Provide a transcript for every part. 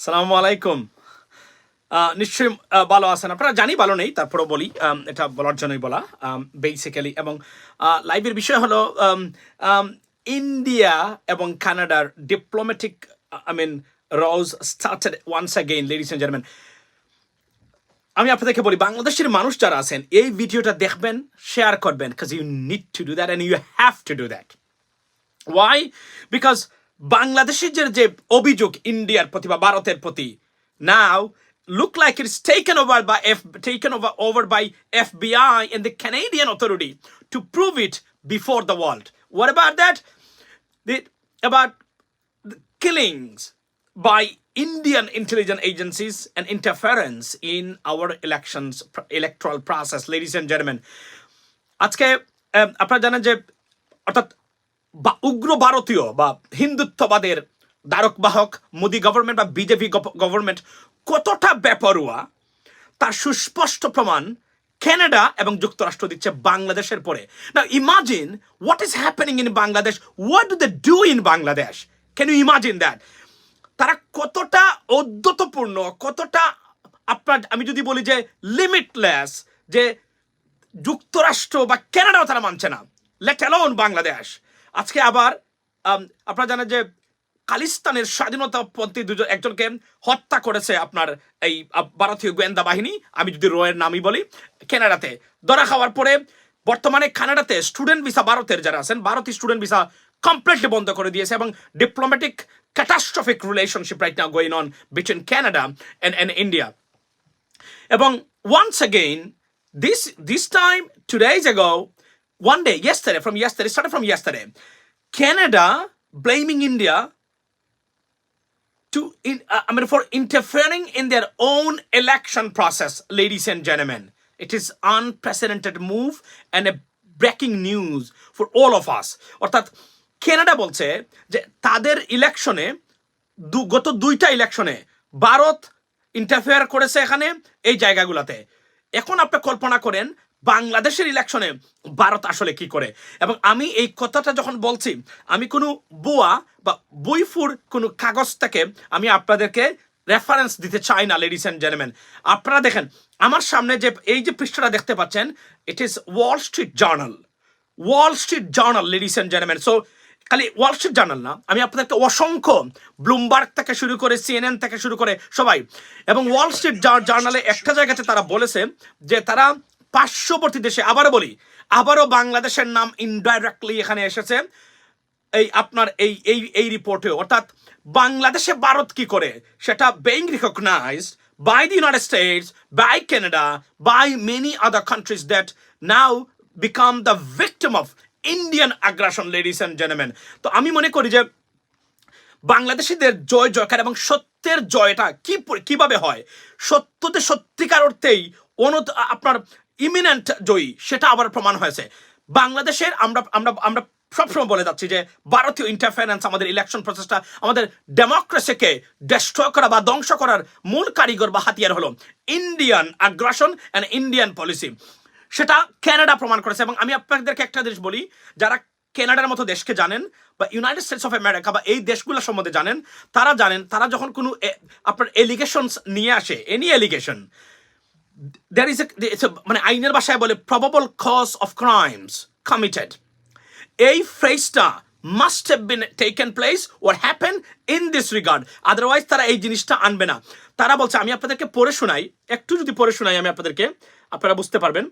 সালামু আলাইকুম। নিশ্চয়ই ভালো আছেন আপনারা। জানি ভালো নেই, তারপরেও বলি, এটা বলার জন্যই বলা বেসিক্যালি। এবং লাইভের বিষয় হলো ইন্ডিয়া এবং কানাডার diplomatic rows started once again, ladies and gentleman. আমি আপনাদেরকে বলি, বাংলাদেশের মানুষ যারা আছেন এই ভিডিওটা দেখবেন, শেয়ার করবেন, because you need to do that and you have to do that. Why? Because বাংলাদেশের যে অভিযোগ ইন্ডিয়ার প্রতি বা ভারতের প্রতি, now look like it's taken over by FBI and the Canadian authority to prove it before the world. What about that? About the killings by Indian intelligence agencies and interference in our electoral process, ladies and gentlemen. আজকে আপনারা জানেন যে অর্থাৎ উগ্র ভারতীয় বা হিন্দুত্ববাদের দ্বারক বাহক Modi government বা বিজেপি গভর্নমেন্ট কতটা বেপরোয়া তার সুস্পষ্ট প্রমাণ কানাডা এবং যুক্তরাষ্ট্র দিচ্ছে বাংলাদেশের পরে। Now imagine what is happening in Bangladesh, what do they do in Bangladesh, can you imagine that? তারা কতটা ঔদ্ধত্যপূর্ণ, কতটা আপনার, আমি যদি বলি যে লিমিটলেস, যে যুক্তরাষ্ট্র বা কানাডাও তারা মানছে না, লেট অ্যালোন বাংলাদেশ। আজকে আবার আপনারা জানেন যে খালিস্তানের স্বাধীনতাপন্থী একজনকে হত্যা করেছে আপনার এই ভারতীয় গোয়েন্দা বাহিনী, আমি যদি রয়ের নামই বলি, কানাডাতে ধরা খাওয়ার পরে বর্তমানে কানাডাতে স্টুডেন্ট ভিসা, ভারতের যারা আছেন ভারতীয় স্টুডেন্ট ভিসা কমপ্লিটলি বন্ধ করে দিয়েছে এবং diplomatic catastrophic relationship right now going on between Canada and India. এবং once again this time 2 days ago, one day, started from yesterday, Canada blaming India for interfering in their own election process, ladies and gentlemen. It is unprecedented move and a breaking news for all of us. অর্থাৎ Canada বলছে যে তাদের ইলেকশনে, গত 2টা ইলেকশনে Bharat interfere করেছে এখানে এই জায়গাগুলোতে। এখন আপনি কল্পনা করেন বাংলাদেশের ইলেকশনে ভারত আসলে কি করে। এবং আমি এই কথাটা যখন বলছি, আমি কোনো বুয়া বা বইফুর কোনো কাগজ থেকে আমি আপনাদেরকে রেফারেন্স দিতে চাই না, লেডিস অ্যান্ড জেন্টলম্যান। আপনারা দেখেন আমার সামনে যে এই যে পৃষ্ঠাটা দেখতে পাচ্ছেন, it is Wall Street journal, ladies and gentleman. So খালি ওয়াল স্ট্রিট জার্নাল না, আমি আপনাদেরকে অসংখ্য ব্লুমবার্গ থেকে শুরু করে CNN থেকে শুরু করে সবাই, এবং ওয়াল স্ট্রিট জার্নালে একটা জায়গাতে তারা বলেছে যে তারা পার্শ্ববর্তী দেশে, আবারও বাংলাদেশের নাম ইনডাইরেক্টলি এখানে এসেছে এই আপনার এই রিপোর্টে। অর্থাৎ বাংলাদেশে ভারত কি করে সেটা being recognised by the United States, by Canada, by many other countries that now become the victim of Indian আগ্রাসন, লেডিস অ্যান্ড জেন্টলম্যান। তো আমি মনে করি যে বাংলাদেশিদের জয়কার এবং সত্যের জয়টা কিভাবে হয়, সত্যতে সত্যিকার অর্থেই আপনার ইমিনেন্ট জয়ী, সেটা আবার প্রমাণ হয়েছে বাংলাদেশের। আমরা সবসময় বলে যাচ্ছি যে ভারতীয় ইন্টারফারেন্স আমাদের ইলেকশন প্রসেসটা, আমাদের ডেমোক্রেসিকে ডিস্ট্রয় করা বা ধ্বংস করার মূল কারিগর বা হাতিয়ার হলো ইন্ডিয়ান আগ্রাসন অ্যান্ড ইন্ডিয়ান পলিসি। সেটা কানাডা প্রমাণ করেছে। এবং আমি আপনাদেরকে একটা জিনিস বলি, যারা কানাডার মতো দেশকে জানেন বা ইউনাইটেড স্টেটস অফ আমেরিকা বা এই দেশগুলো সম্বন্ধে জানেন, তারা যখন কোনো আপনার এলিগেশনস নিয়ে আসে, এনি এলিগেশন, there is মানে আইনের ভাষায় বলে probable cause of crimes committed. এই ফ্রেজটা must have been taken place or happen in this regard, otherwise তারা এই জিনিসটা আনবে না। তারা বলছে, আমি আপনাদেরকে পড়ে শোনাই, একটু যদি পড়ে শোনাই আমি আপনাদেরকে, আপনারা বুঝতে পারবেন।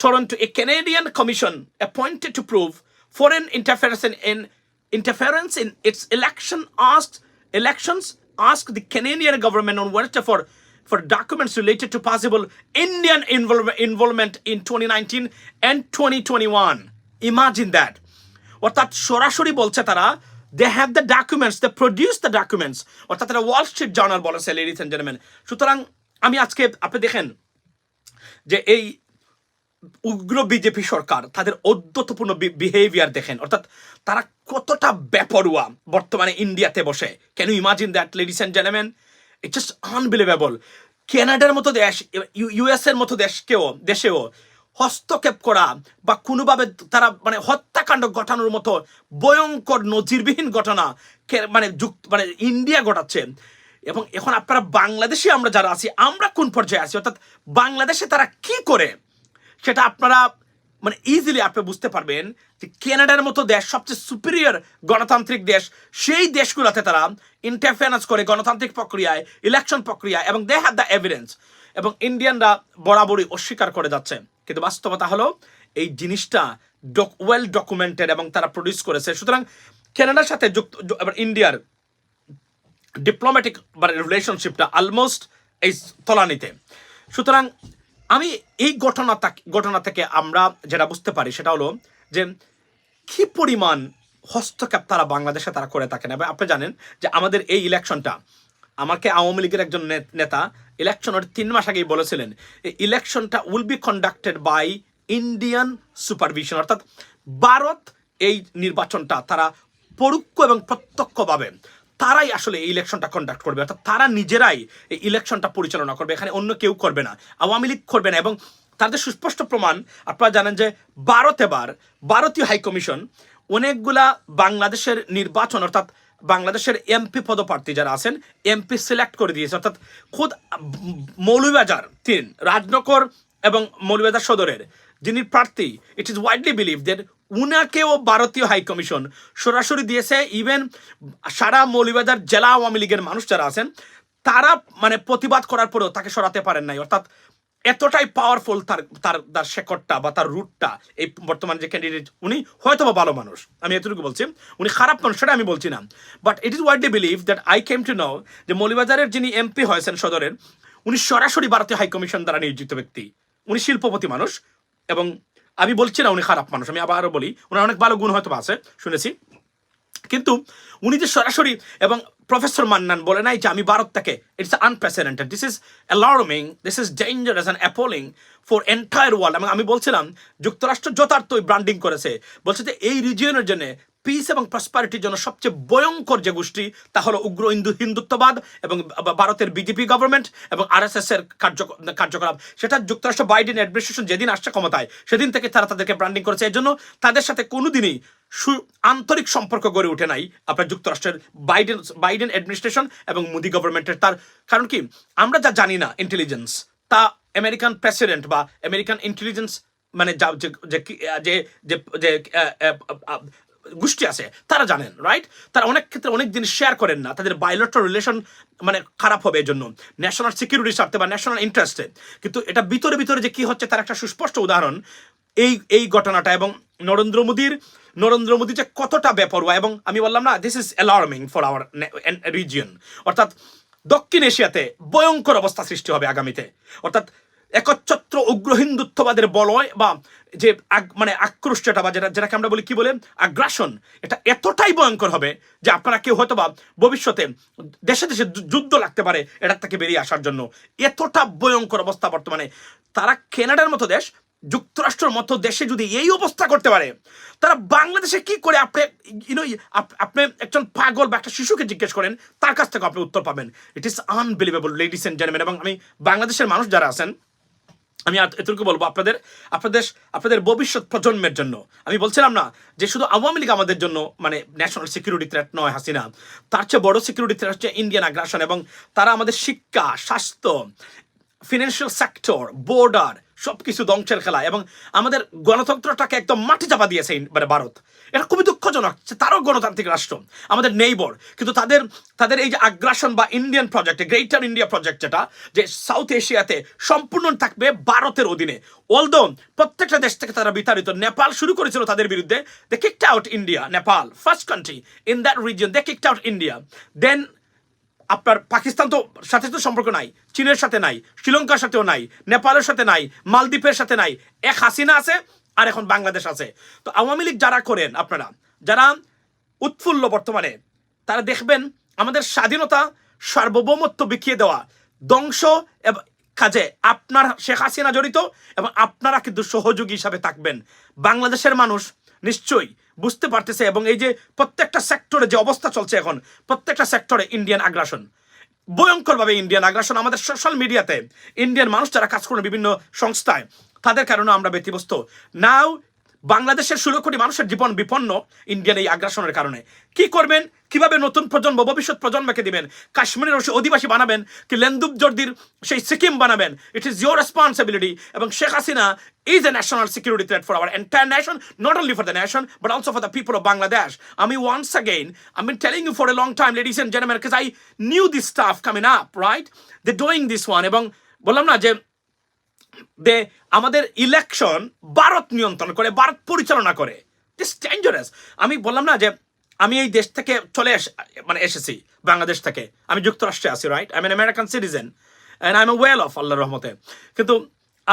Toronto, a Canadian commission appointed to prove foreign interference in its elections asked the Canadian government on Wednesday for documents related to possible Indian involvement in 2019 and 2021. Imagine that. অর্থাৎ সরাসরি বলছে তারা, they have the documents, they produce the documents. অর্থাৎ তারা Wall Street journal বলেছে, ladies and gentleman. সুতরাং আমি আজকে আপনি দেখেন যে এই উগ্র বিজেপি সরকার, তাদের ঔদ্ধত্যপূর্ণ বিহেভিয়ার দেখেন, অর্থাৎ তারা কতটা বেপরোয়া বর্তমানে ইন্ডিয়াতে বসে। Can you imagine that, ladies and gentleman? It's just unbelievable. কানাডার মতো দেশ, US এর মতো দেশেও হস্তক্ষেপ করা বা কোনোভাবে তারা মানে হত্যাকাণ্ড ঘটানোর মতো ভয়ঙ্কর নজিরবিহীন ঘটনা মানে ইন্ডিয়া ঘটাচ্ছে। এবং এখন আপনারা বাংলাদেশে আমরা যারা আছি আমরা কোন পর্যায়ে আছি, অর্থাৎ বাংলাদেশে তারা কি করে সেটা আপনারা মানে ইজিলি আপনি বুঝতে পারবেন যে কানাডার মতো দেশ, সবচেয়ে সুপিরিয়র গণতান্ত্রিক দেশ, সেই দেশগুলোতে তারা ইন্টারফেয়ারেন্স করে গণতান্ত্রিক প্রক্রিয়ায়, ইলেকশন প্রক্রিয়া, এবং দে হ্যাভ দ্য এভিডেন্স, এবং ইন্ডিয়ানরা বরাবরই অস্বীকার করে যাচ্ছে। কিন্তু বাস্তবতা হলো এই জিনিসটা ওয়েল ডকুমেন্টেড এবং তারা প্রডিউস করেছে। সুতরাং কানাডার সাথে ইন্ডিয়ার ডিপ্লোম্যাটিক রিলেশনশিপটা অলমোস্ট এই তলানিতে। সুতরাং আমি এই ঘটনা থেকে আমরা যেটা বুঝতে পারি সেটা হলো যে কি পরিমাণ হস্তক্ষেপ তারা বাংলাদেশে তারা করে থাকেন। এবং আপনি জানেন যে আমাদের এই ইলেকশনটা, আমাকে আওয়ামী লীগের একজন নেতা ইলেকশনের 3 মাস আগেই বলেছিলেন এই ইলেকশনটা will be conducted by Indian supervision, অর্থাৎ ভারত এই নির্বাচনটা তারা পরোক্ষ এবং প্রত্যক্ষভাবে তারাই আসলে এই ইলেকশনটা কন্ডাক্ট করবে, অর্থাৎ তারা নিজেরাই এই ইলেকশনটা পরিচালনা করবে, এখানে অন্য কেউ করবে না, আওয়ামী লীগ করবে না। এবং তাদের সুস্পষ্ট প্রমাণ আপনারা জানেন যে ভারতীয় হাইকমিশন অনেকগুলা বাংলাদেশের নির্বাচন, অর্থাৎ বাংলাদেশের এমপি পদপ্রার্থী যারা আছেন এমপি সিলেক্ট করে দিয়েছে, অর্থাৎ খুদ মৌলভীবাজার 3 রাজনগর এবং মৌলভীবাজার সদরের যিনি প্রার্থী, it is widely believe that উনাকেও ভারতীয় হাইকমিশন সরাসরি দিয়েছে। ইভেন সারা মৌলভীবাজার জেলা আওয়ামী লীগের মানুষ যারা আছেন তারা মানে প্রতিবাদ করার পরেও তাকে সরাতে পারেন নাই, অর্থাৎ এতটাই পাওয়ারফুল তার শেকড়টা বা তার রুটটা। এই বর্তমান যে ক্যান্ডিডেট উনি হয়তো বা ভালো মানুষ, আমি এতটুকু বলছি, উনি খারাপ মানুষ সেটা আমি বলছি না, but it is widely believe that I came to know যে মৌলভীবাজারের যিনি এমপি হয়েছেন সদরের, উনি সরাসরি ভারতীয় হাইকমিশন দ্বারা নিয়োজিত ব্যক্তি, উনি শিল্পপতি মানুষ। এবং আমি বলছি না উনি খারাপ মানুষ, আমি আবারও বলি ওনার অনেক ভালো গুণ হয়তো আছে শুনেছি, কিন্তু উনি যে সরাসরি, এবং প্রফেসর মান্নান বলে নাই যে আমি ভারত থেকে, it's unprecedented, this is alarming, this is dangerous and appalling for entire world. এবং আমি বলছিলাম যুক্তরাষ্ট্র যথার্থই ব্র্যান্ডিং করেছে, বলছে যে এই রিজিয়নের জন্য পিস এবং প্রসপারিটির জন্য সবচেয়ে ভয়ঙ্কর যে গোষ্ঠী তা হলো উগ্র হিন্দুত্ববাদ এবং ভারতের বিজেপি গভর্নমেন্ট এবং আরএসএস এর কার্যকলাপ। সেটা যুক্তরাষ্ট্র বাইডেন অ্যাডমিনিস্ট্রেশন যেদিন আসছে ক্ষমতায় সেদিন থেকে তারা তাদেরকে ব্র্যান্ডিং করেছে। এর জন্য তাদের সাথে কোনোদিনই আন্তরিক সম্পর্ক গড়ে ওঠে নাই আপনার যুক্তরাষ্ট্রের বাইডেন অ্যাডমিনিস্ট্রেশন এবং মোদি গভর্নমেন্টের। তার কারণ কি, আমরা যা জানি না ইন্টেলিজেন্স, তা আমেরিকান প্রেসিডেন্ট বা আমেরিকান ইন্টেলিজেন্স মানে যে গোষ্ঠী আছে তারা জানেন, রাইট? তারা অনেক ক্ষেত্রে অনেক জিনিস শেয়ার করেন না, তাদের বায়োলেটারাল রিলেশন মানে খারাপ হবে এই জন্য ন্যাশনাল সিকিউরিটির স্বার্থে বা ন্যাশনাল ইন্টারেস্টে। কিন্তু এটা ভিতরে ভিতরে যে কি হচ্ছে তার একটা সুস্পষ্ট উদাহরণ এই ঘটনাটা। এবং নরেন্দ্র মোদী যে কতটা বেপরোয়া, এবং আমি বললাম না this is alarming for our region, অর্থাৎ দক্ষিণ এশিয়াতে ভয়ঙ্কর অবস্থা সৃষ্টি হবে আগামীতে। অর্থাৎ একচ্ছত্র উগ্র হিন্দুত্ববাদের বলয় বা যে মানে আক্রোশ যেটা বা যেটাকে আমরা বলি কি বলে আগ্রাসন, এটা এতটাই ভয়ঙ্কর হবে যে আপনারা কেউ হয়তো বা ভবিষ্যতে দেশে দেশে যুদ্ধ লাগতে পারে এটার থেকে বেরিয়ে আসার জন্য। এতটা ভয়ঙ্কর অবস্থা বর্তমানে। তারা কানাডার মতো দেশ, যুক্তরাষ্ট্রের মতো দেশে যদি এই অবস্থা করতে পারে, তারা বাংলাদেশে কি করে? আপনি একজন পাগল বা একটা শিশুকে জিজ্ঞেস করেন, তার কাছ থেকে আপনি উত্তর পাবেন। It is unbelievable ladies and gentleman. এবং আমি বাংলাদেশের মানুষ যারা আছেন, আমি এতটুকু বলবো আপনাদের ভবিষ্যৎ প্রজন্মের জন্য। আমি বলছিলাম না যে শুধু আওয়ামী লীগ আমাদের জন্য মানে ন্যাশনাল সিকিউরিটি থ্রেট নয়, হাসিনা, তার চেয়ে বড় সিকিউরিটি থ্রেট হচ্ছে ইন্ডিয়ান আগ্রাসন। এবং তারা আমাদের শিক্ষা, স্বাস্থ্য, ফিনান্সিয়াল সেক্টর, বর্ডার সবকিছু ধ্বংসের খেলা, এবং আমাদের গণতন্ত্রটাকে একদম মাটি চাপা দিয়েছে মানে ভারত। এটা খুবই দুঃখজনক। তারও গণতান্ত্রিক রাষ্ট্র, আমাদের নেইবর, কিন্তু তাদের এই যে আগ্রাসন বা Indian project, greater India project, যেটা যে সাউথ এশিয়াতে সম্পূর্ণ থাকবে ভারতের অধীনে। অলদো প্রত্যেকটা দেশ থেকে তারা বিতাড়িত। নেপাল শুরু করেছিল তাদের বিরুদ্ধে, they kicked out India, Nepal first country in that region, they kicked out India. Then আপনার পাকিস্তান তো সাথে তো সম্পর্ক নাই, চীনের সাথে নাই, শ্রীলঙ্কার সাথেও নাই, নেপালের সাথে নাই, মালদ্বীপের সাথে নাই, এক হাসিনা আছে আর এখন বাংলাদেশ আছে। তো আওয়ামী লীগ যারা করেন, আপনারা যারা উৎফুল্ল বর্তমানে, তারা দেখবেন আমাদের স্বাধীনতা সার্বভৌমত্ব বিকিয়ে দেওয়া ধ্বংস কাজে আপনার শেখ হাসিনা জড়িত, এবং আপনারা কিন্তু সহযোগী হিসাবে থাকবেন। বাংলাদেশের মানুষ নিশ্চয়ই বুঝতে পারতেছে। এবং এই যে প্রত্যেকটা সেক্টরে যে অবস্থা চলছে এখন, প্রত্যেকটা সেক্টরে ইন্ডিয়ান আগ্রাসন, ভয়ঙ্করভাবে ইন্ডিয়ান আগ্রাসন। আমাদের সোশ্যাল মিডিয়াতে ইন্ডিয়ান মানুষ যারা কাজ করেন বিভিন্ন সংস্থায়, তাদের কারণে আমরা ব্যতিব্যস্ত। নাও বাংলাদেশের 16 কোটি মানুষের জীবন বিপন্ন ইন্ডিয়ান এই আগ্রাসনের কারণে। কি করবেন? কিভাবে নতুন প্রজন্ম, ভবিষ্যৎ প্রজন্মকে দিবেন? কাশ্মীরের অধিবাসী বানাবেন কি লেন্দুব জর্দির সেই সিকিম বানাবেন? It is your responsibility. এবং Sheikh Hasina is a national security threat for our entire nation, not only for the nation, but also for the people of Bangladesh. I mean, once again, I've been telling you for a long time, ladies and gentlemen, because I knew this stuff coming up, right? They're doing this one. এবং বললাম না যে আমাদের election Bharat নিয়ন্ত্রণ করে, ভারত পরিচালনা করে। This dangerous. আমি বললাম না যে আমি এই দেশ থেকে এসেছি, বাংলাদেশ থেকে। আমি যুক্তরাষ্ট্রে আছি, right? I am an American citizen and I am well of, আল্লাহর রহমতে। কিন্তু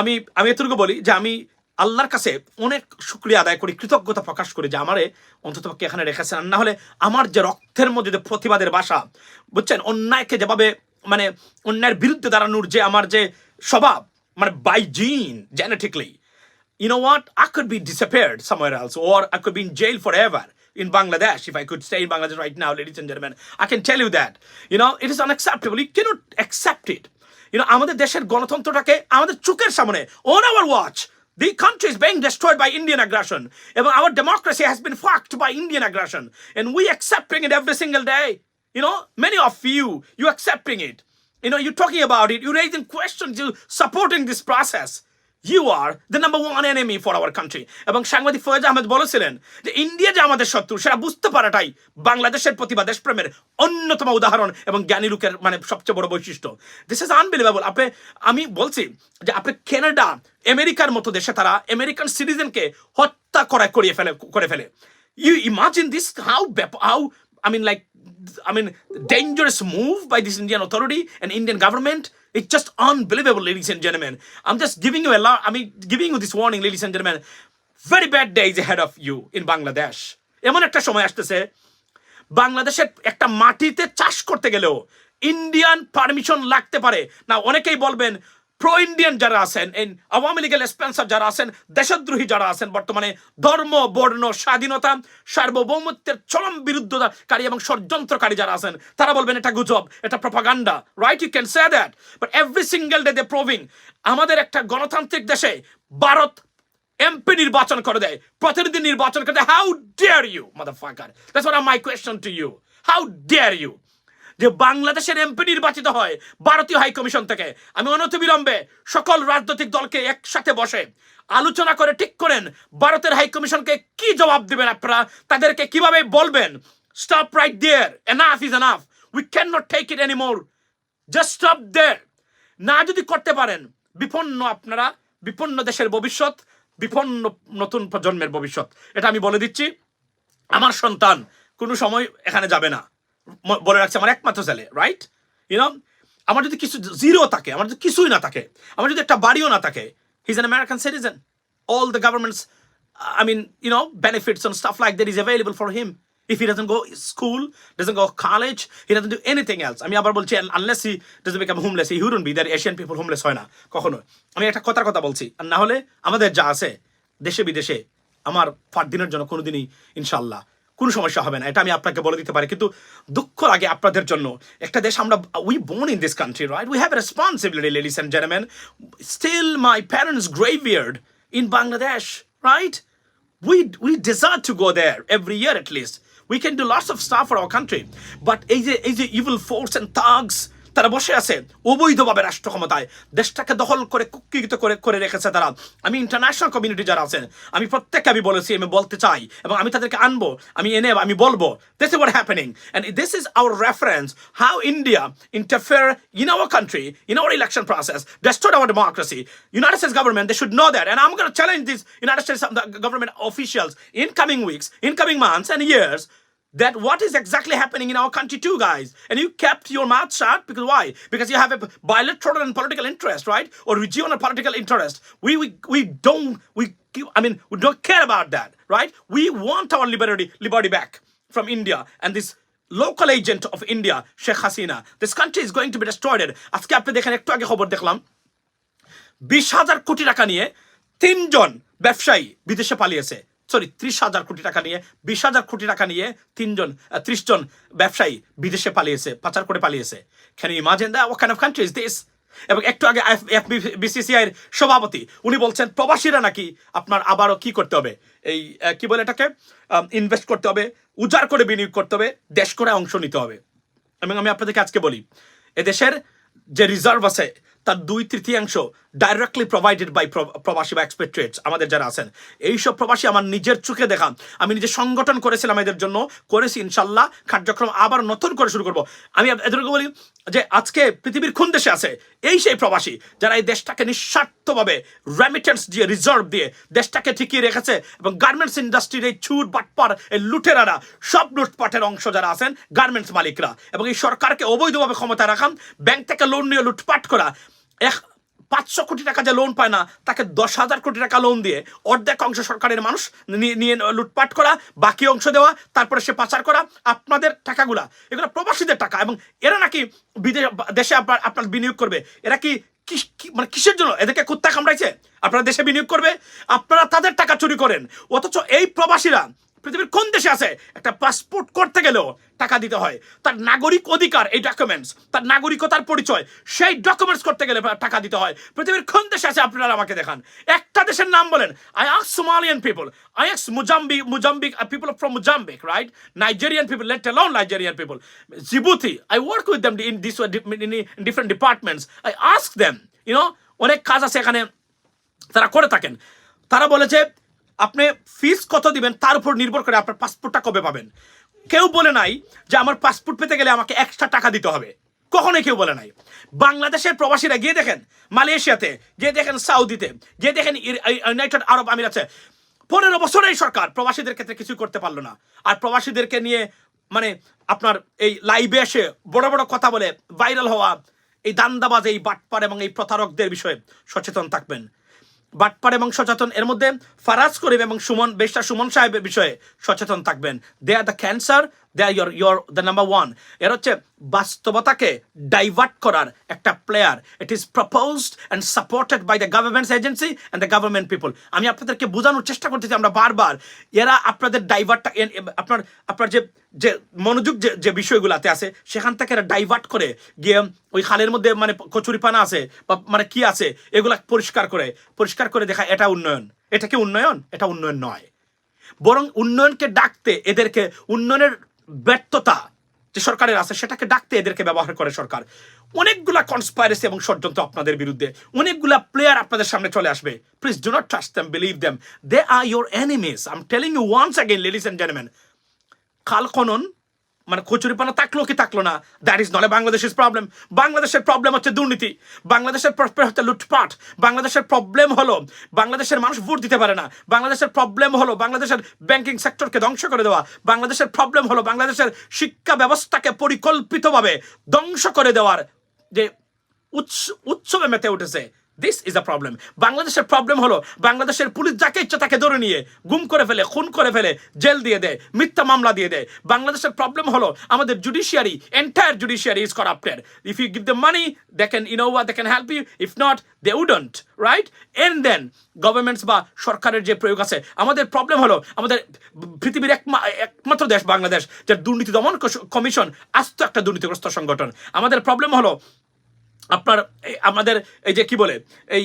আমি এতটুকু বলি যে আমি আল্লাহর কাছে অনেক শুকরিয়া আদায় করি, কৃতজ্ঞতা প্রকাশ করি যে আমারে অন্ততপক্ষে এখানে রেখেছেন। আর না হলে আমার যে রক্তের মধ্যে যে প্রতিবাদের ভাষা, বুঝছেন, অন্যায়কে যেভাবে অন্যায়ের বিরুদ্ধে দাঁড়ানোর যে আমার যে স্বভাব, by gene, genetically, you know what? I could be disappeared somewhere else, or I could be in jail forever in Bangladesh if I could stay in Bangladesh right now, ladies and gentlemen. I can tell you that. It is unacceptable. You cannot accept it. আমাদের দেশের গণতন্ত্রটাকে আমাদের চোখের সামনে, on our watch, the country is being destroyed by Indian aggression. And our democracy has been fucked by Indian aggression. And we accepting it every single day. Many of you accepting it. You're talking about it, you're raising questions, you're supporting this process. You are the number one enemy for our country. এবং সাংবাদিক ফয়েজ আহমেদ বলেছিলেন যে India যে আমাদের শত্রু, সেটা বুঝতে পারাটাই বাংলাদেশের প্রতি বা দেশপ্রেমের অন্যতম উদাহরণ এবং জ্ঞানী লোকের সবচেয়ে বড় বৈশিষ্ট্য। This is unbelievable. আমি বলছি যে আপনি কানাডা, আমেরিকার মতো দেশে তারা আমেরিকান সিটিজেনকে হত্যা করে ফেলে। You imagine this, how dangerous move by this Indian authority and Indian government. It's just unbelievable, ladies and gentlemen. I'm just giving you giving you this warning, ladies and gentlemen. Very bad days ahead of you in Bangladesh. এমন একটা সময় আসতেছে, বাংলাদেশের একটা মাটিতে চাষ করতে গেলেও ইন্ডিয়ান পারমিশন লাগতে পারে না। অনেকেই বলবেন প্রো ইন্ডিয়ান যারা আছেন, আওয়ামী লীগের স্পন্সর যারা আছেন, দেশদ্রোহী যারা আছেন, বর্তমানে ধর্ম, বর্ণ, স্বাধীনতা, সার্বভৌমত্বের চরম বিরুদ্ধকারী এবং ষড়যন্ত্রকারী যারা আছেন, তারা বলবেন এটা গুজব, এটা propaganda, right? You can say that, but every single day they proving আমাদের একটা গণতান্ত্রিক দেশে ভারত এমপি নির্বাচন করে দেয়, প্রতিনিধি নির্বাচন করে দেয়। How dare you, motherfucker? That's what my question to you. How dare you যে বাংলাদেশের এমপি নির্বাচিত হয় ভারতীয় হাই কমিশন থেকে? আমি অনতিবিলম্বে সকল রাজনৈতিক দলকে একসাথে বসে আলোচনা করে ঠিক করেন ভারতের হাই কমিশনকে কি জবাব দিবেন আপনারা, তাদেরকে কিভাবে বলবেন stop right there, enough is enough, we can not take it anymore, just stop there. না যদি করতে পারেন, আপনারা বিপন্ন দেশের ভবিষ্যৎ, বিপন্ন নতুন প্রজন্মের ভবিষ্যৎ। এটা আমি বলে দিচ্ছি। আমার সন্তান কোনো সময় এখানে যাবে না, বলে রাখছে, আমার একমাত্র ছেলে, রাইট? আমার যদি কিছু জিরো থাকে, আমার যদি কিছুই না থাকে, আমার যদি একটা বাড়িও না থাকে, he is an American citizen. All the government's benefits and stuff like that is available for him. If he doesn't go school, doesn't go college, he doesn't do anything else. আমি আবার বলছি, unless he doesn't become homeless, he wouldn't be. That Asian people homeless হয় না কখনো। আমি একটা কথা বলছি। আর না হলে আমাদের যা আছে দেশে বিদেশে, আমার 5 দিনের জন্য কোনোদিনই ইনশাআল্লাহ কোনো সমস্যা হবে না, এটা আমি আপনাকে বলে দিতে পারি। কিন্তু দুঃখ লাগে আপনাদের জন্য। একটা দেশ আমরা, we born in this country, right? We have a responsibility, ladies and gentlemen. Still my parents' graveyard in Bangladesh, right? We deserve to go there every year at least. We can do lots of stuff for our country. But এই যে evil force and thugs, তারা বসে আছে অবৈধভাবে রাষ্ট্র ক্ষমতায়, দেশটাকে দখল করে কুক্ষিগত করে রেখেছে তারা। আমি ইন্টারন্যাশনাল কমিউনিটি যারা আছেন, আমি প্রত্যেককে আমি বলেছি, আমি বলতে চাই, এবং আমি তাদেরকে আনবো, আমি বলবো, this is what happening, and this is our reference how India interfere in our country, in our election process, destroyed our democracy. United States government, they should know that, and I'm going to challenge these United States government officials in coming weeks, in coming months and years, that what is exactly happening in our country too, guys. And you kept your mouth shut, because why? Because you have a bilateral and political interest, right? Or regional political interest. We don't care about that, right? We want our liberty back from India, and this local agent of India, Sheikh Hasina. This country is going to be destroyed. আজকে আপনি দেখেন, একটু আগে খবর দেখলাম, 20,000 কোটি টাকা নিয়ে 3 জন ব্যবসায়ী বিদেশে পালিয়েছে। 30,000 কোটি টাকা নিয়ে, 20,000 কোটি টাকা নিয়ে 30 জন ব্যবসায়ী বিদেশে পালিয়েছে, পাচার করে পালিয়েছে। Can you imagine that? What kind of country is this? এবং একটু আগে বিসিসিআই এর সভাপতি উনি বলছেন প্রবাসীরা নাকি আপনার আবারও কি করতে হবে, এই কি বলে এটাকে, ইনভেস্ট করতে হবে, উজাড় করে বিনিয়োগ করতে হবে, দেশ করে অংশ নিতে হবে। এবং আমি আপনাদেরকে আজকে বলি, এদেশের যে রিজার্ভ আছে তার 2/3 ডাইরেক্টলি প্রোভাইডেড বাই প্রবাসী বা এক্সপেট্রিয়েটস আমাদের যারা আছেন। এইসব প্রবাসী আমার নিজের চোখে দেখা, আমি নিজে সংগঠন করেছিলাম এদের জন্য, করেছি, ইনশাল্লাহ কার্যক্রম আবার নতুন করে শুরু করব। আমি এদেরকে বলি যে আজকে পৃথিবীর কোন দেশে আছে এই সেই প্রবাসী যারা এই দেশটাকে নিঃস্বার্থভাবে রেমিটেন্স দিয়ে, রিজার্ভ দিয়ে দেশটাকে টিকিয়ে রেখেছে। এবং গার্মেন্টস ইন্ডাস্ট্রির এই চুর বাটপার, এই লুটেরারা, সব লুটপাটের অংশ যারা আছেন গার্মেন্টস মালিকরা, এবং এই সরকারকে অবৈধভাবে ক্ষমতা রাখান, ব্যাংক থেকে লোন নিয়ে লুটপাট করা, 500 কোটি টাকা যে লোন পায় না তাকে 10,000 কোটি টাকা লোন দিয়ে অর্ধেক অংশ সরকারের মানুষ নিয়ে লুটপাট করা, বাকি অংশ দেওয়া, তারপরে সে পাচার করা আপনাদের টাকাগুলা, এগুলো প্রবাসীদের টাকা। এবং এরা নাকি দেশে আপনার বিনিয়োগ করবে। এরা কি মানে কিসের জন্য? এদেরকে কুত্তা কামড়াইছে আপনারা দেশে বিনিয়োগ করবে? আপনারা তাদের টাকা চুরি করেন, অথচ এই প্রবাসীরা পৃথিবীর কোন দেশে আছে একটা পাসপোর্ট করতে গেলেও টাকা দিতে হয়, তার নাগরিক অধিকার, এই ডকুমেন্টস, তার নাগরিকতার পরিচয়, সেই ডকুমেন্টস করতে গেলে টাকা দিতে হয়। পৃথিবীর কোন দেশে আছে আপনারা আমাকে দেখান, একটা দেশের নাম বলেন। I ask Somalian people, I ask Mozambique people from Mozambique, right? Nigerian people, let alone Nigerian people. Djibouti, I work with them in different departments. I ask them, অনেক কাজ আছে এখানে তারা করে থাকেন। তারা বলেছে আপনি ফিস কত দিবেন তার উপর নির্ভর করে আপনার পাসপোর্টটা কবে পাবেন। কেউ বলে নাই যে আমার পাসপোর্ট পেতে গেলে আমাকে এক্সট্রা টাকা দিতে হবে, কখনোই কেউ বলে নাই। বাংলাদেশের প্রবাসীরা গিয়ে দেখেন মালয়েশিয়াতে, গিয়ে দেখেন সাউদিতে, গিয়ে দেখেন ইউনাইটেড আরব আমিরাতে, 15 বছর এই সরকার প্রবাসীদের ক্ষেত্রে কিছু করতে পারলো না। আর প্রবাসীদেরকে নিয়ে মানে আপনার এই লাইভে এসে বড় বড় কথা বলে ভাইরাল হওয়া এই দান্দাবাজ, এই বাটপার এবং এই প্রতারকদের বিষয়ে সচেতন থাকবেন। বাটপার এবং সচেতন এর মধ্যে ফারাজ করিম এবং সুমন সাহেবের বিষয়ে সচেতন থাকবেন। They are the cancer, they are your the number 1। এর হচ্ছে বাস্তবতাকে ডাইভার্ট করার একটা player. It is proposed and supported by the government agency and the government people. আমি আপনাদেরকে বোঝানোর চেষ্টা করতেছি আমরা বারবার, এরা আপনাদের ডাইভার্টটা আপনার যে মনোযোগ যে বিষয়গুলোতে আছে সেখান থেকে এরা ডাইভার্ট করে গিয়ে ওই খালের মধ্যে মানে কচুরিপানা আছে বা মানে কি আছে এগুলা পরিষ্কার করে দেখা এটা উন্নয়ন। এটা কি উন্নয়ন? এটা উন্নয়ন নয়, বরং উন্নয়নকে ডাকতে এদেরকে, উন্নয়নের ব্যর্থতা যে সরকারের আছে সেটাকে ডাকতে এদেরকে ব্যবহার করে সরকার। অনেকগুলা কনস্পাইরেসি এবং ষড়যন্ত্র আপনাদের বিরুদ্ধে, অনেকগুলা প্লেয়ার আপনাদের সামনে চলে আসবে। Please do not trust them, believe them, they are your enemies. I am telling you once again, ladies and gentleman, খাল খনন মানে কচুরিপানা থাকলো কি থাকলো না, দ্যাট ইজ নট এ বাংলাদেশের প্রবলেম। বাংলাদেশের প্রবলেম হচ্ছে দুর্নীতি, বাংলাদেশের প্রবলেম হচ্ছে লুটপাট, বাংলাদেশের প্রবলেম হলো বাংলাদেশের মানুষ ভোট দিতে পারে না, বাংলাদেশের প্রবলেম হলো বাংলাদেশের ব্যাংকিং সেক্টরকে ধ্বংস করে দেওয়া, বাংলাদেশের প্রবলেম হলো বাংলাদেশের শিক্ষা ব্যবস্থাকে পরিকল্পিতভাবে ধ্বংস করে দেওয়ার যে উৎসবে মেতে উঠেছে। This is a problem. বাংলাদেশের প্রবলেম হলো বাংলাদেশের পুলিশ যাকে ইচ্ছা তাকে ধরে নিয়ে গুম করে ফেলে, খুন করে ফেলে, জেল দিয়ে দেয়, মিথ্যা মামলা দিয়ে দেয়। বাংলাদেশের প্রবলেম হলো আমাদের judiciary, entire judiciary is corrupted. If you give the money they can they can help you, if not they wouldn't, right? And then governments বা সরকারের যে প্রয়োগ আছে। আমাদের প্রবলেম হলো আমাদের পৃথিবীর একমাত্র দেশ বাংলাদেশ যার দুর্নীতি দমন কমিশন আস্ত একটা দুর্নীতিগ্রস্ত সংগঠন। আমাদের প্রবলেম হলো আমাদের এই যে কি বলে এই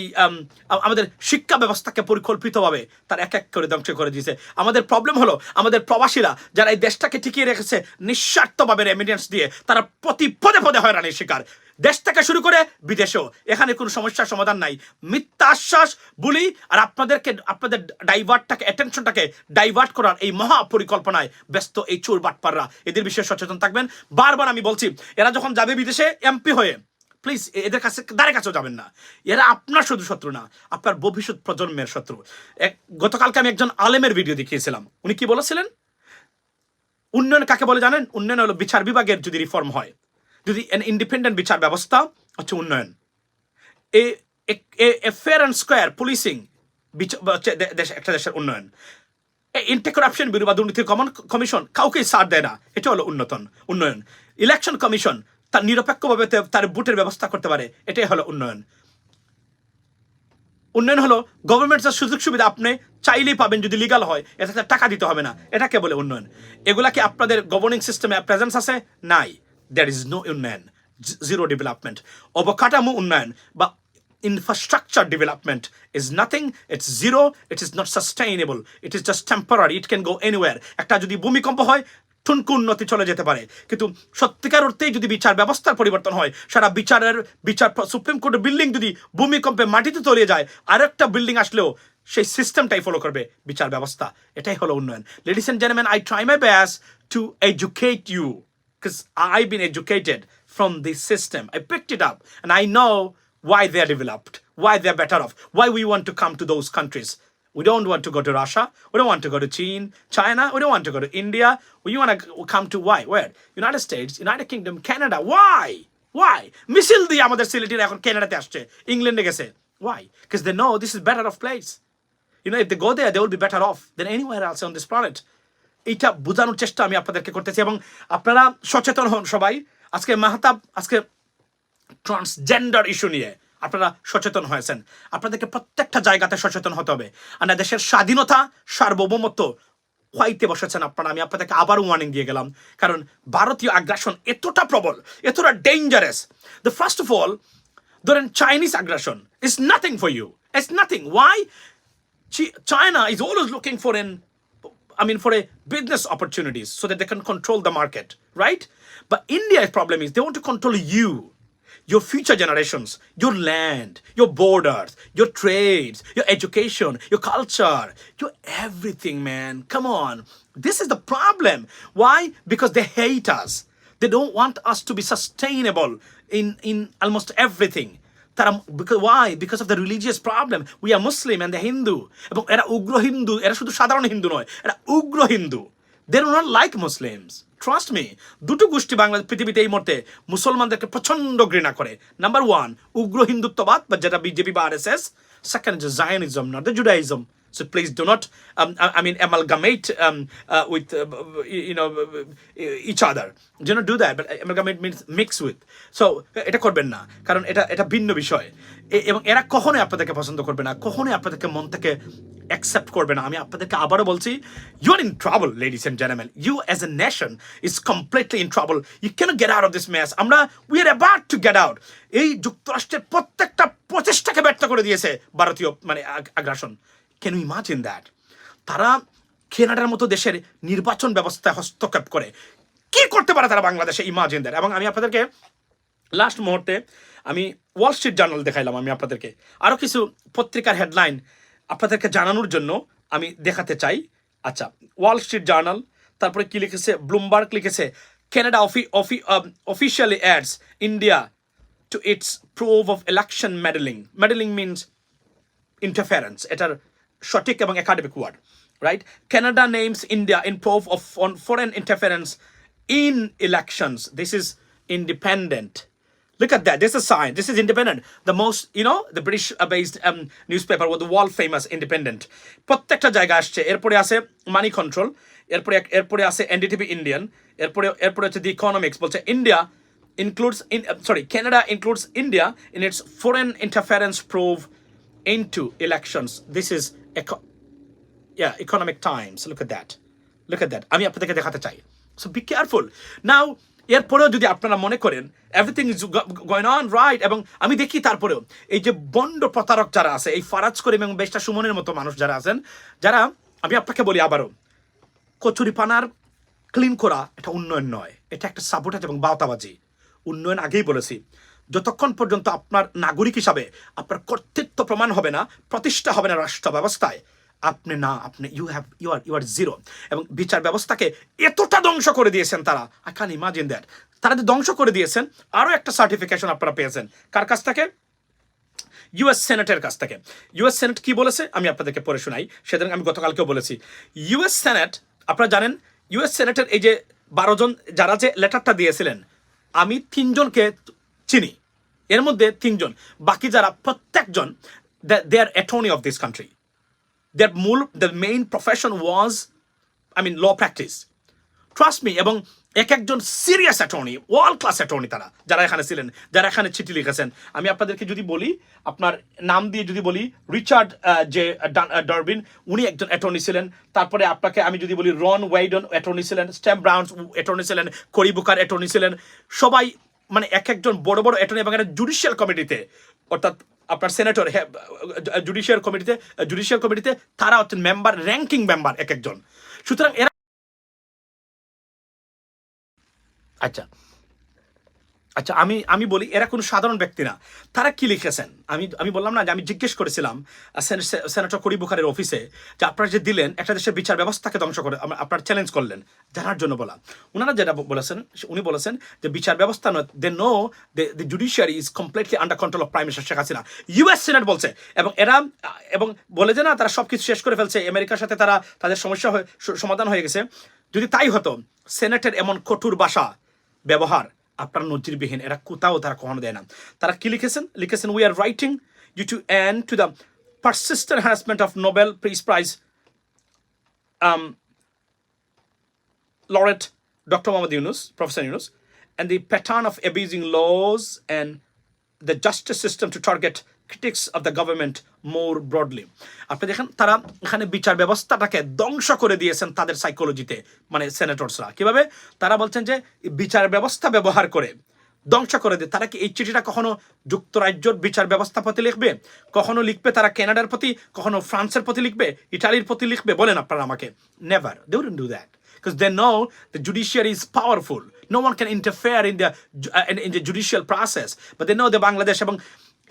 আমাদের শিক্ষা ব্যবস্থাকে পরিকল্পিতভাবে তার এক করে ধ্বংস করে দিয়েছে। আমাদের প্রবলেম হলো আমাদের প্রবাসীরা যারা এই দেশটাকে টিকিয়ে রেখেছে নিঃস্বার্থভাবে রেমিটেন্স দিয়ে, তারা প্রতি পদে পদে হয়রানির শিকার, দেশ থেকে শুরু করে বিদেশেও। এখানে কোনো সমস্যার সমাধান নাই, মিথ্যা আশ্বাস বলি আর আপনাদের অ্যাটেনশনটাকে ডাইভার্ট করার এই মহা পরিকল্পনায় ব্যস্ত এই চোর বাটপাররা। এদের বিষয়ে সচেতন থাকবেন। বারবার আমি বলছি, এরা যখন যাবে বিদেশে এমপি হয়ে, প্লিজ এদের দ্বারের কাছেও যাবেন না। এরা আপনার শুধু শত্রু না, আপনার ভবিষ্যৎ প্রজন্মের শত্রু। গতকালকে আমি একজন আলেমের ভিডিও দেখিয়েছিলাম, উনি কি বলেছিলেন? উন্নয়ন কাকে বলে জানেন? উন্নয়ন হলো বিচার বিভাগের যদি রিফর্ম হয়, যদি ইন্ডিপেন্ডেন্ট বিচার ব্যবস্থা হচ্ছে উন্নয়ন। A fair and square policing একটা দেশের উন্নয়ন। এন্টি করাপশন ব্যুরো বা দুর্নীতি কমিশন কাউকেই ছাড় দেয় না, এটা হলো উন্নয়ন। ইলেকশন কমিশন তার নিরপেক্ষভাবে তার ভোটের ব্যবস্থা করতে পারে, এটাই হলো উন্নয়ন হলো গভর্নমেন্টের সুযোগ সুবিধা আপনি চাইলেই পাবেন যদি লিগাল হয়, এটাতে টাকা দিতে হবে না, এটাকে বলে উন্নয়ন। এগুলা কি আপনাদের গভর্নিং সিস্টেমে প্রেজেন্স আছে? নাই, দ্যাট ইজ নো উন্নয়ন। zero development. অবকাঠামো উন্নয়ন বা infrastructure development is nothing. It's zero. It is not sustainable. It is just temporary. It can go anywhere. একটা যদি ভূমিকম্প হয় ঠুনকু উন্নতি চলে যেতে পারে, কিন্তু সত্যিকার অর্থেই যদি বিচার ব্যবস্থার পরিবর্তন হয়, সারা বিচার সুপ্রিম কোর্টের বিল্ডিং যদি ভূমিকম্পে মাটিতে তলিয়ে যায়, আরেকটা বিল্ডিং আসলেও সেই সিস্টেমটাই ফলো করবে বিচার ব্যবস্থা। এটাই হলো উন্নয়ন। Ladies and gentleman, I try my best to educate you because I've been educated from this system. I picked it up and I know why they're developed, why they're better off, why we want to come to those countries. We don't want to go to Russia. We don't want to go to China. We don't want to go to India. We want to come to why? Where? United States, United Kingdom, Canada. Why? Why? Missile দিয়ে আমাদের সিলেটের এখন কানাডাতে আসছে, ইংল্যান্ডে গেছে। Why? Because they know this is better off place. You know, if they go there, they will be better off than anywhere else on this planet. এইটা বোঝানোর চেষ্টা আমি আপনাদেরকে করতেছি, এবং আপনারা সচেতন হন সবাই। আজকে মাহতাব আজকে ট্রান্সজেন্ডার ইস্যু নিয়ে আপনারা সচেতন হয়েছেন। আপনাদেরকে প্রত্যেকটা জায়গাতে সচেতন হতে হবে। আর না, দেশের স্বাধীনতা সার্বভৌমত্ব খোয়াইতে বসেছেন আপনারা। আমি আপনাদেরকে আবারও ওয়ার্নিং দিয়ে গেলাম, কারণ ভারতীয় আগ্রাসন এতটা প্রবল, এতটা dangerous. The first of all, ধরেন চাইনিজ আগ্রাসন is nothing for you. It's nothing. Why? China is always looking for for a business opportunities so that they can control the market, right? But India's problem is they want to control you, your future generations, your land, your borders, your trades, your education, your culture, your everything, man. Come on. This is the problem. Why? Because they hate us. They don't want us to be sustainable in almost everything. Because why? Because of the religious problem. We are Muslim and the Hindu. এবং এরা উগ্র হিন্দু, এরা শুধু সাধারণ হিন্দু নয়, এরা উগ্র Hindu. They do not like Muslims. Trust me. দুটো গোষ্ঠী বাংলাদেশ পৃথিবীতে এই মুহূর্তে মুসলমানদেরকে প্রচন্ড ঘৃণা করে। নাম্বার ওয়ান, উগ্র হিন্দুত্ববাদ বা যেটা বিজেপি বা RSS. Second is Zionism, not the Judaism. So please do not, amalgamate with, each other. Do not do that. But amalgamate means mix with. So এটা করবেন না, কারণ এটা ভিন্ন বিষয়। এবং এরা কখনোই আপনাদেরকে পছন্দ করবে না, কখনোই আপনাদেরকে মন থেকে অ্যাকসেপ্ট করবে না। আমি আপনাদেরকে আবারও বলছি, you are in trouble, ladies and gentleman. You as a nation is completely in trouble. You can't get out of this mess. We are about to get out. এই যুক্তরাষ্ট্রের প্রত্যেকটা প্রচেষ্টাকে ব্যর্থ করে দিয়েছে ভারতীয় আগ্রাসন। Can you imagine that? তারা কানাডার মতো দেশের নির্বাচন ব্যবস্থায় হস্তক্ষেপ করে কি করতে পারে তারা বাংলাদেশে? Imagine that. এবং আমি আপনাদেরকে লাস্ট মুহূর্তে আমি ওয়াল স্ট্রিট জার্নাল দেখাইলাম। আমি আপনাদেরকে আরও কিছু পত্রিকার হেডলাইন আপনাদেরকে জানানোর জন্য আমি দেখাতে চাই। আচ্ছা, ওয়াল স্ট্রিট জার্নাল, তারপরে কি লিখেছে? ব্লুমবার্গ লিখেছে, Canada officially adds India to its probe of election meddling. Meddling means interference. এটার সঠিক এবং academic word, right? Canada names India in probe of on foreign interference in elections. This is independent. Look at that. This is a sign. This is independent. The most, the British-based newspaper with the world famous Independent. প্রত্যেকটা জায়গা আসছে। এরপরে আছে মানি control, এরপরে আছে NDTV Indian, এরপরে হচ্ছে The Economics বলছে Canada includes India in its foreign interference probe into elections. This is Economic Times. Look at that. আমি আপনাদেরকে দেখাতে চাই। So be careful. Now, এরপরেও যদি আপনারা মনে করেন everything is going on right, এবং আমি দেখি তারপরেও এই যে বন্ড প্রতারক যারা আছে, এই ফারাজ করিম এবং বেশটা সুমনের মতো মানুষ যারা আছেন, যারা, আমি আপনাকে বলি আবারও, কচুরিপানার ক্লিন করা এটা উন্নয়ন নয়, এটা একটা সাবোটাজ এবং বাওতাবাজি। উন্নয়ন আগেই বলেছি, যতক্ষণ পর্যন্ত আপনার নাগরিক হিসাবে আপনার কর্তৃত্ব প্রমাণ হবে না, প্রতিষ্ঠা হবে না রাষ্ট্র ব্যবস্থায়, ইউ আর জিরো। এবং বিচার ব্যবস্থাকে এতটা ধ্বংস করে দিয়েছেন তারা, আই ক্যান ইমাজিন দ্যাট। তারা যে ধ্বংস করে দিয়েছেন, আরও একটা সার্টিফিকেশন আপনারা পেয়েছেন কার কাছ থেকে? ইউএস সেনেটের কাছ থেকে। ইউএস সেনেট কি বলেছে আমি আপনাদেরকে পড়ে শোনাই। সেদিন আমি গতকালকেও বলেছি, ইউএস সেনেট, আপনারা জানেন ইউএস সেনেটের এই যে 12 জন যারা যে লেটারটা দিয়েছিলেন, আমি 3 জনকে চিনি, এর মধ্যে 3 জন, বাকি যারা প্রত্যেকজন they are attorney of this country. The main profession was, law practice. Trust me. এবং একজন serious attorney, world class attorney তারা, যারা এখানে ছিলেন, যারা এখানে চিঠি লিখেছেন। আমি আপনাদেরকে যদি বলি, আপনার নাম দিয়ে যদি বলি, রিচার্ড ডারবিন, উনি একজন অ্যাটর্নি ছিলেন। তারপরে আপনাকে আমি যদি বলি, রন ওয়াইডন অ্যাটর্নি ছিলেন, স্ট্যাম্প ব্রাউন অ্যাটর্নি ছিলেন, করি বুকার অ্যাটর্নি ছিলেন। সবাই মানে এক একজন বড় বড় অ্যাটর্নি এবং একটা জুডিশিয়াল কমিটিতে, অর্থাৎ আপনার সেনেটর জুডিশিয়াল কমিটিতে তারা হচ্ছেন মেম্বার, র্যাঙ্কিং মেম্বার এক একজন। সুতরাং এরা আচ্ছা আচ্ছা আমি বলি এরা কোনো সাধারণ ব্যক্তি না। তারা কি লিখেছেন আমি বললাম না যে আমি জিজ্ঞেস করেছিলাম সেনেটর করি বুখারের অফিসে যে আপনারা যে দিলেন একটা দেশের বিচার ব্যবস্থাকে ধ্বংস করে, আপনার চ্যালেঞ্জ করলেন জানার জন্য বলা। ওনারা যেটা বলেছেন, উনি বলেছেন যে বিচার ব্যবস্থা নয়, they know the judiciary is completely under control of prime minister Sheikh Hasina. US senate বলছে, এবং এরা এবং বলে যে না তারা সব কিছু শেষ করে ফেলছে, আমেরিকার সাথে তারা তাদের সমস্যা সমাধান হয়ে গেছে। যদি তাই হতো, সেনেটের এমন কঠোর ভাষা ব্যবহার আপনার নজিরবিহীন, এরা কোথাও তারা কখনো দেয় না। তারা কি লিখেছেন we are writing due to and to the persistent harassment of Nobel peace prize laureate Dr. Mohammad Yunus, Professor Yunus, and the pattern of abusing laws and the justice system to target critics of the government more broadly. আপনি দেখেন তারা এখানে বিচার ব্যবস্থাটাকে ধ্বংস করে দিয়েছেন তাদের সাইকোলজিতে, মানে সেনেটরসরা কিভাবে তারা বলছেন যে বিচার ব্যবস্থা ব্যবহার করে ধ্বংস করে দেয়। তারা কি এই চিঠিটা কখনো যুক্তরাজ্যের বিচার ব্যবস্থা প্রতি লিখবে? কখনো লিখবে তারা কানাডার প্রতি, কখনো ফ্রান্সের প্রতি লিখবে, ইটালির প্রতি লিখবে? বলেন আপনারা আমাকে। Never, they wouldn't do that, because they know the judiciary is powerful. No one can interfere in the judicial process, but they know the Bangladesh, এবং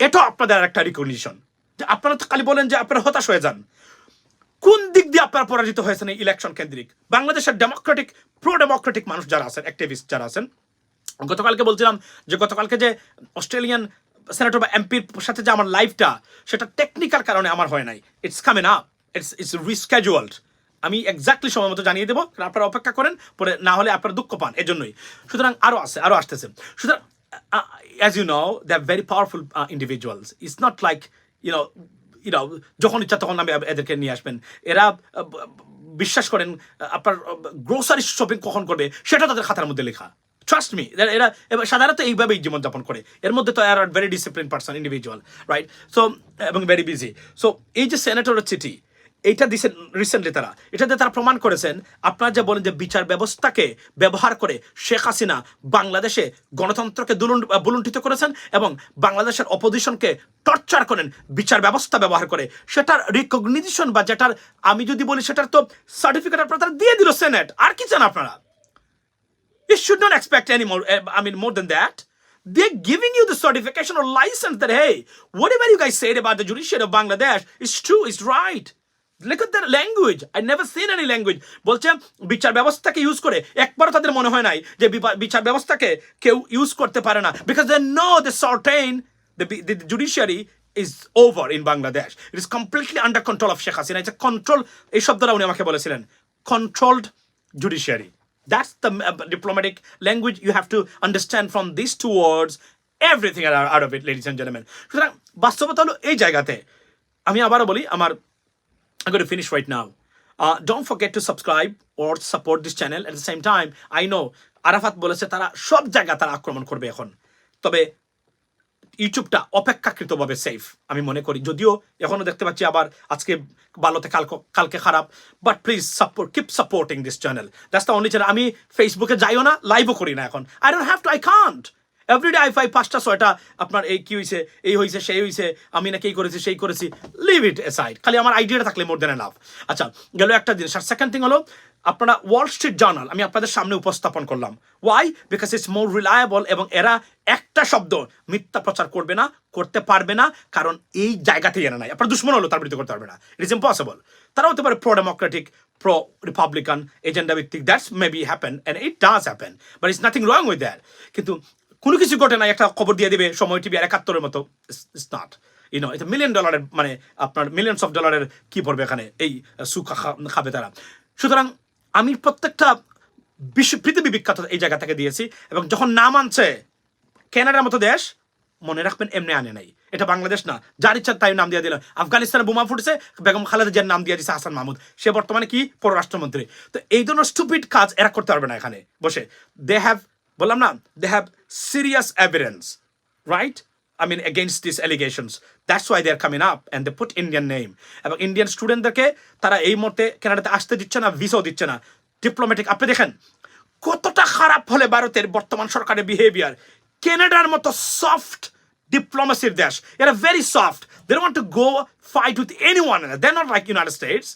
এটা আপনাদের একটা রিকগনিশন যে আপনারা তো খালি বলেন যে আপনারা হতাশ হয়ে যান। কোন দিক দিয়ে আপনারা পরাজিত হয়েছেন এই ইলেকশন কেন্দ্রিক? বাংলাদেশের প্রো ডেমোক্রেটিক মানুষ যারা আছেন, অ্যাক্টিভিস্ট যারা আছেন, গতকালকে বলছিলাম যে গতকালকে যে অস্ট্রেলিয়ান সেনেটর বা এমপির সাথে যে আমার লাইফটা, সেটা টেকনিক্যাল কারণে আমার হয় নাই। It's coming up, it's rescheduled. আমি এক্স্যাক্টলি সময় মতো জানিয়ে দেবো, আপনারা অপেক্ষা করেন, পরে না হলে আপনারা দুঃখ পান এজন্যই। সুতরাং আরও আসতেছে। সুতরাং as you know, they are very powerful individuals. It's not like you know যখন ইচ্ছা তখন আমি এদেরকে নিয়ে আসবেন। এরা বিশ্বাস করেন আপনার গ্রোসারি শপিং কখন করবে সেটা তাদের খাতার মধ্যে লেখা। ট্রাস্ট মি, এরা সাধারণত এইভাবেই জীবনযাপন করে। এর মধ্যে তো are very discipline person, individual, right? So এবং ভেরি বিজি। সো এই যে সেনেটরের চিঠি, এইটা দিচ্ছেন রিসেন্টলি তারা, এটাতে তারা প্রমাণ করেছেন আপনারা যে বলেন যে বিচার ব্যবস্থাকে ব্যবহার করে শেখ হাসিনা বাংলাদেশে গণতন্ত্রকে বুলুণ্ঠিত করেছেন এবং বাংলাদেশের অপোজিশনকে টর্চার করেন বিচার ব্যবস্থা ব্যবহার করে। সেটার রিকগনিশন বা যেটার আমি যদি বলি সেটার তো সার্টিফিকেট আপনারা তারা দিয়ে দিল সেনেট। আর কি চান আপনারা? You should not expect any more, more than that. They're giving you the certification or license that, hey, whatever you guys said about the judiciary of Bangladesh is true, is right. Look at the language. I never seen any language. বলছে বিচার ব্যবস্থাকে use করে একবারও তাদের মনে হয় নাই যে বিচার ব্যবস্থাকে কেউ ইউজ করতে পারে না, because they know the certain the judiciary is over in Bangladesh. It is completely under control of Sheikh Hasina. It's a control, এই শব্দটা উনি আমাকে বলেছিলেন, controlled judiciary. That's the diplomatic language you have to understand from these two words, everything out of it, ladies and gentlemen. সুতরাং বাস্তবতা হলো এই জায়গাতে আমি আবারও বলি, I'm going to finish right now. Don't forget to subscribe or support this channel. At the same time, I know Arafat বলেছে তারা সব জায়গা তারা আক্রমণ করবে এখন, তবে ইউটিউবটা অপেক্ষাকৃতভাবে সেফ আমি মনে করি। যদিও এখনো দেখতে পাচ্ছি আবার আজকে ভালোতে কালকে খারাপ, but please keep supporting this channel. That's the only channel. আমি ফেসবুকে যাইও না, লাইভও করি না এখন। I don't have to, I can't. Everyday I 5-6টা আপনার এই কি হয়েছে, এই হয়েছে, সেই হয়েছে, আমি নাকি এই করেছি সেই করেছি, লিভ ইট এসাইড। খালি আমার আইডিয়াটা থাকলে মোর দেন এনাফ। আচ্ছা, গেল একটা জিনিস। আর সেকেন্ড থিং হলো আপনারা ওয়াল স্ট্রিট জার্নাল আমি আপনাদের সামনে উপস্থাপন করলাম। Why? Because it's more reliable, এবং এরা একটা শব্দ মিথ্যা প্রচার করবে না, করতে পারবে না, কারণ এই জায়গাতেই এরা নাই। আপনার দুশ্মন হলো তার বিরুদ্ধে করতে পারবে না। It is impossible. তারা হতে পারে pro democratic, pro republican agenda ভিত্তিক, that's maybe happen and it does happen, but it's nothing wrong with that. কিন্তু কোনো কিছু ঘটে না, একটা খবর দিয়ে দেবে সময় টিভি আর 71-এর মতো, ইটস নট, ইউনো, এটা $1 মিলিয়ন মানে আপনার মিলিয়নস অফ ডলারের কি পড়বে এখানে, এই সুখা খাবে তারা। সুতরাং আমি প্রত্যেকটা পৃথিবী বিখ্যাত এই জায়গা থেকে দিয়েছি, এবং যখন নাম আনছে কানাডার মতো দেশ, মনে রাখবেন এমনি আনে নাই, এটা বাংলাদেশ না, যার ইচ্ছা তাই নাম দিয়ে দিল। আফগানিস্তানে বোমা ফুটেছে, বেগম খালেদা জিয়ার নাম দিয়ে দিচ্ছে হাসান মাহমুদ, সে বর্তমানে কি পররাষ্ট্রমন্ত্রী। তো এই ধরনের স্টুপিড কাজ এরা করতে পারবে না এখানে বসে। দে হ্যাভ, বললাম না, they have serious evidence, right? I mean, against these allegations. That's why they are coming up and they put Indian name. এবং ইন্ডিয়ান স্টুডেন্টদেরকে তারা এই মুহূর্তে কানাডাতে আসতে দিচ্ছে না, ভিসাও দিচ্ছে না। ডিপ্লোম্যাটিক, আপনি দেখেন কতটা খারাপ হলে ভারতের বর্তমান সরকারের বিহেভিয়ার, কানাডার মতো সফট ডিপ্লোমেসির দেশ, এরা very soft, they don't want to go fight with anyone, they are not like United States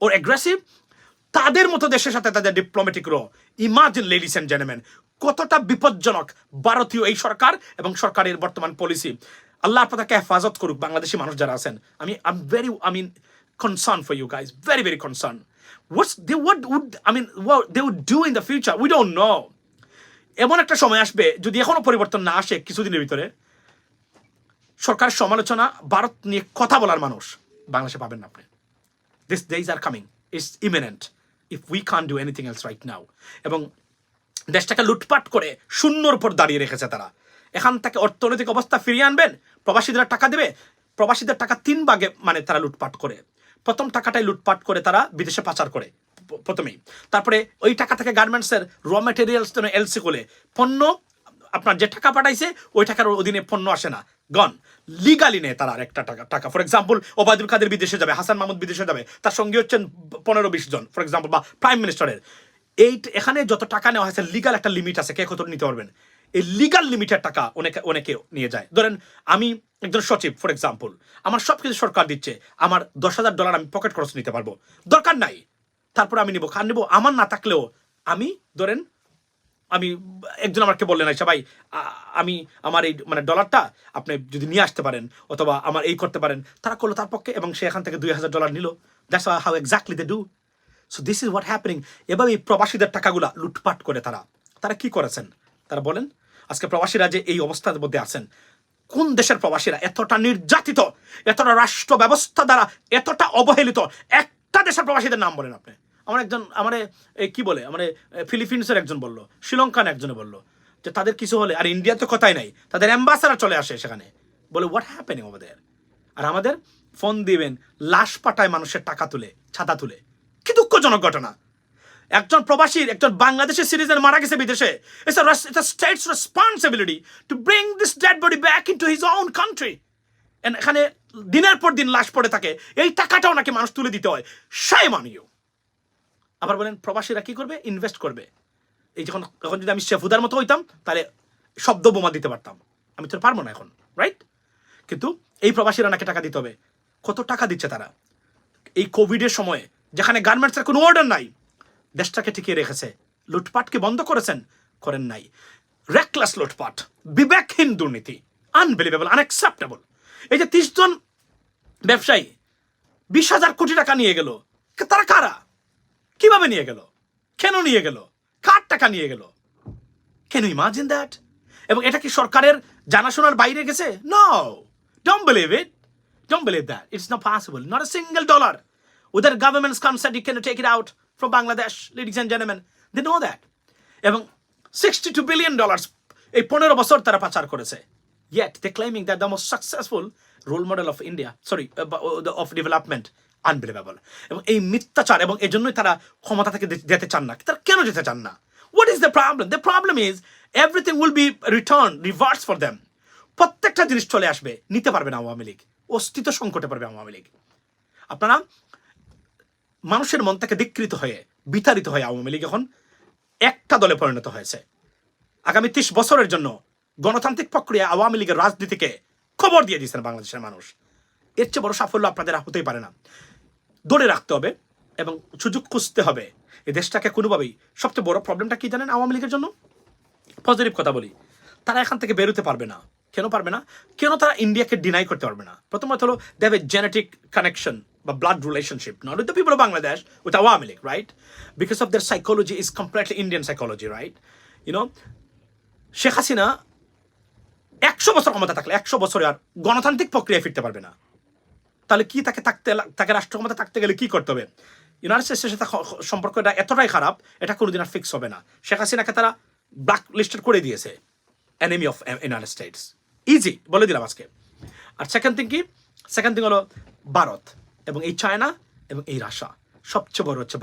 or aggressive. তাদের মতো দেশের সাথে তাদের ডিপ্লোম্যাটিক র, ইমাজিন লেডিস এন্ড জেন্টলম্যান কতটা বিপজ্জনক ভারতীয় এই সরকার এবং সরকারের বর্তমান পলিসি। আল্লাহ আপনাকে হেফাজত করুক বাংলাদেশি মানুষ যারা আছেন। I mean concerned for you guys, very very concerned. What they would do in the future, we don't know. এমন একটা সময় আসবে যদি এখনো পরিবর্তন না আসে কিছুদিনের ভিতরে, সরকারের সমালোচনা ভারত নিয়ে কথা বলার মানুষ বাংলাদেশে পাবেন না আপনি। These days are coming, it's imminent if we can't do anything else right now. এবং দেশটাকে লুটপাট করে শূন্যর উপর দাঁড়িয়ে রেখেছে তারা। এখান থেকে অর্থনৈতিক অবস্থা ফিরিয়ে আনবেন, প্রবাসীদের টাকা দেবে, প্রবাসীদের টাকা 3 ভাগে মানে তারা লুটপাট করে। প্রথম টাকাটাই লুটপাট করে তারা বিদেশে পাচার করে প্রথমেই, তারপরে ওই টাকা থেকে গার্মেন্টসের র মেটেরিয়ালস এলসি করে পণ্য, আপনার যে টাকা পাঠাইছে ওই টাকার অধীনে পণ্য আসে না, গন লিগালি নেয় তারা একটা টাকা। ফর এক্সাম্পল ওবায়দুল কাদের বিদেশে যাবে, হাসান মাহমুদ বিদেশে যাবে, তার সঙ্গে হচ্ছেন 15-20 জন ফর এক্সাম্পল, বা প্রাইম মিনিস্টারের। এখানে যত টাকা নেওয়া হয়েছে লিগাল একটা লিমিট আছে, কে কত নিতে পারবেন, এই লিগাল লিমিটের টাকা অনেকে নিয়ে যায়। ধরেন আমি একজন সচিব ফর এক্সাম্পল, আমার সব কিছু সরকার দিচ্ছে, আমার $10,000 আমি পকেট খরচ নিতে পারবো, দরকার নাই, তারপর আমি নিবো, নিবো আমার না থাকলেও আমি ধরেন আমি একজন আমাকে বললেন আচ্ছা ভাই আমি আমার এই মানে ডলারটা আপনি যদি নিয়ে আসতে পারেন অথবা আমার এই করতে পারেন, তারা করলো তার পক্ষে এবং সে এখান থেকে $2,000 নিল। That's how exactly they do. So this is what happening. এভাবে এই প্রবাসীদের টাকাগুলা লুটপাট করে তারা কি করেছেন তারা বলেন। আজকে প্রবাসীরা যে এই অবস্থার মধ্যে আছেন, কোন দেশের প্রবাসীরা এতটা নির্যাতিত, এতটা রাষ্ট্র ব্যবস্থা দ্বারা এতটা অবহেলিত, একটা দেশের প্রবাসীদের নাম বলেন আপনি। আমার কি বলে আমার ফিলিপিন্সের একজন বললো, শ্রীলঙ্কান একজনে বললো যে তাদের কিছু হলে, আর ইন্ডিয়া তো কথাই নাই, তাদের অ্যাম্বাসাডার চলে আসে সেখানে, বলে হোয়াট হ্যাপেনিং ওভার দেয়ার। আর আমাদের ফোন দিবেন লাশ পাঠায় মানুষের টাকা তুলে, ছাতা তুলে। কি দুঃখজনক ঘটনা। একজন প্রবাসীর, একজন বাংলাদেশের সিটিজেন মারা গেছে বিদেশে, it's a state's responsibility to bring this dead body back into his own country. এখানে দিনের পর দিন লাশ পড়ে থাকে, এই টাকাটাও নাকি মানুষ তুলে দিতে হয়। shame on you. আবার বলেন প্রবাসীরা কি করবে, ইনভেস্ট করবে। এই এখন যদি আমি শেফুদার মতো হইতাম তাহলে শব্দ বোমা দিতে পারতাম, আমি তো পারবো না এখন, রাইট? কিন্তু এই প্রবাসীরা নাকি টাকা দিতে হবে। কত টাকা দিচ্ছে তারা এই কোভিডের সময়ে, যেখানে গার্মেন্টসের কোনো অর্ডার নাই, দেশটাকে টিকিয়ে রেখেছে। লুটপাটকে বন্ধ করেছেন? করেন নাই। রেকলেস লুটপাট, বিবেকহীন দুর্নীতি, আনবিলিভেবল, আনএক্সেপ্টেবল। এই যে 30 জন ব্যবসায়ী 20,000 কোটি টাকা নিয়ে গেল, তারা কারা, কিভাবে নিয়ে গেল, কেন নিয়ে গেল, কার টাকা নিয়ে গেল? Can you imagine that? এবং এটা কি সরকারের জানাশোনার বাইরে গেছে? No, don't believe it, don't believe that, it's not possible, not a single dollar without government's consent you can take it out from Bangladesh, ladies and gentlemen, they know that. এবং $62 billion এই 15 বছর তারা পাচার করেছে, yet they claiming that the most successful role model of India, of development, unbelievable. এবং এই মিথ্যাচার, এবং এই জন্যই তারা ক্ষমতা থেকে যেতে চান না। তারা কেন যেতে চান না? What is the problem? The problem is everything will be reversed for them. প্রত্যেকটা জিনিস চলে আসবে, নিতে পারবে না আওয়ামী লীগ, অস্তিত্ব সংকটে পড়বে আওয়ামী লীগ। আপনারা মানুষের মন থেকে ধিক্কৃত হয়ে, বিতাড়িত হয়ে আওয়ামী লীগ এখন একটা দলে পরিণত হয়েছে। আগামী 30 বছরের জন্য গণতান্ত্রিক প্রক্রিয়া আওয়ামী লীগের রাজনীতিকে খবর দিয়ে দিয়েছেন বাংলাদেশের মানুষ। এর চেয়ে বড় সাফল্য আপনাদের হতেই পারে না। ধরে রাখতে হবে এবং সুযোগ খুঁজতে হবে। এই দেশটাকে কোনোভাবেই, সবচেয়ে বড় প্রবলেমটা কি জানেন আওয়ামী লীগের জন্য? পজিটিভ কথা বলি, তারা এখান থেকে বেরোতে পারবে না। কেন পারবে না? কেন তারা ইন্ডিয়াকে ডিনাই করতে পারবে না? প্রথমত হলো they have a genetic connection বা blood relationship not with the people of Bangladesh, with Awami League, right? Because of their psychology is completely Indian psychology, right? You know, Sheikh Hasina 100 বছর ক্ষমতা থাকলে 100 বছরে আর গণতান্ত্রিক প্রক্রিয়ায় ফিরতে পারবে না। তাহলে কি তাকে রাষ্ট্র ক্ষমতা থাকতে গেলে কি করতে হবে? ইউনাইটেড স্টেটসের সাথে সম্পর্কটা এতটাই খারাপ, এটা কোনোদিন আর ফিক্স হবে না। শেখ হাসিনাকে তারা ব্ল্যাক লিস্টেড করে দিয়েছে, enemy of United States, easy বলে দিলাম আজকে। আর সেকেন্ড থিং হলো ভারত এবং এই চায়না এবং এই রাশিয়া। সবচেয়ে বড় হচ্ছে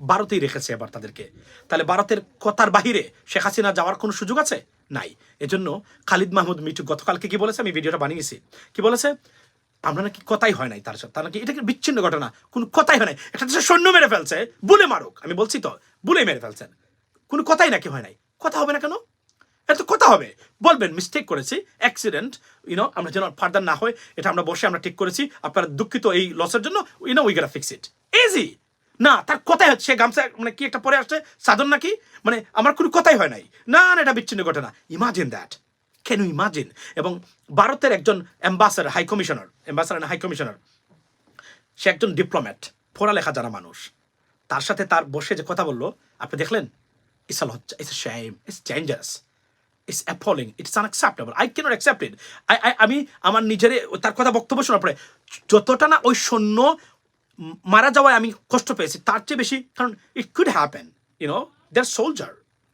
ভারতই রেখেছে এবার তাদেরকে। তাহলে ভারতের কথার বাহিরে শেখ হাসিনা যাওয়ার কোনো সুযোগ আছে? নাই। এজন্য খালিদ মাহমুদ মিঠু গতকালকে কি বলেছে, আমি ভিডিওটা বানিয়েছি, কি বলেছে? আমরা নাকি কথাই হয় নাই তার সাথে, তার নাকি এটা বিচ্ছিন্ন ঘটনা, কোনো কথাই হয় নাই। একটা দেশের সৈন্য মেরে ফেলছে, বুলে মারুক, আমি বলছি তো বুলে মেরে ফেলছেন, কোনো কথাই নাকি হয় নাই। কথা হবে না কেন? এত কথা হবে, বলবেন মিস্টেক করেছি, অ্যাক্সিডেন্ট, আমরা যেন ফার্দার না হয়, এটা আমরা বসে আমরা ঠিক করেছি, আপনারা দুঃখিত এই লসের জন্য, উই গোটা ফিক্স ইট, ইজি। না, তার কথাই হচ্ছে গামছা মানে কি একটা পরে আসছে সাধন নাকি, মানে আমার কোনো কথাই হয় নাই, না না এটা বিচ্ছিন্ন ঘটনা। Imagine that, can you imagine? এবং ভারতের একজন অ্যাম্বাসাডার হাই কমিশনার, সে একজন ডিপ্লোম্যাট, পড়ালেখা জানা মানুষ, তার সাথে তার বসে যে কথা বললো আপনি দেখলেন, ইটস আ লজ্জা, it's a shame, it's dangerous, it's appalling, it's unacceptable, I cannot accept it. আমি আমার নিজের তার কথা বক্তব্য শোনার পরে যতটা না ওই সৈন্য মারা যাওয়ায় আমি কষ্ট পেয়েছি, তার চেয়ে বেশি, কারণ it could happen, their soldier,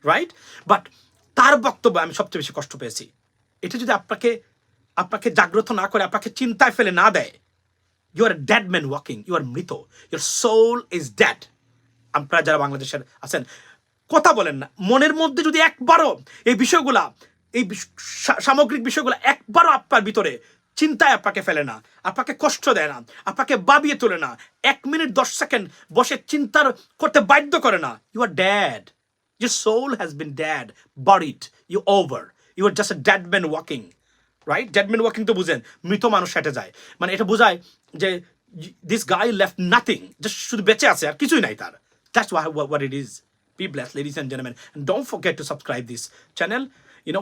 right? But তার বক্তব্য আমি সবচেয়ে বেশি কষ্ট পেয়েছি। এটা যদি আপনাকে জাগ্রত না করে, আপনাকে চিন্তায় ফেলে না দেয়, you are dead man walking, you are মৃত, ইউর সোল ইজ ডেড। আপনারা যারা বাংলাদেশের আছেন কথা বলেন না, মনের মধ্যে যদি একবারও এই বিষয়গুলা, এই সামগ্রিক বিষয়গুলো একবারও আপনার ভিতরে চিন্তায় আপনাকে ফেলে না, আপনাকে কষ্ট দেয় না, আপনাকে ভাবিয়ে তোলে না, 1 মিনিট 10 সেকেন্ড বসে চিন্তার করতে বাধ্য করে না, you are dead, your soul has been dead, bodied, you over, you are just a dead man walking, right? Dead man walking তো বুঝেন, মৃত মানুষ হেঁটে যায়, মানে এটা বোঝায় যে this guy left nothing, just শুধু বেঁচে আছে আর কিছুই নাই তার। That's what it is. Be blessed, ladies and gentlemen. And don't forget to subscribe this channel.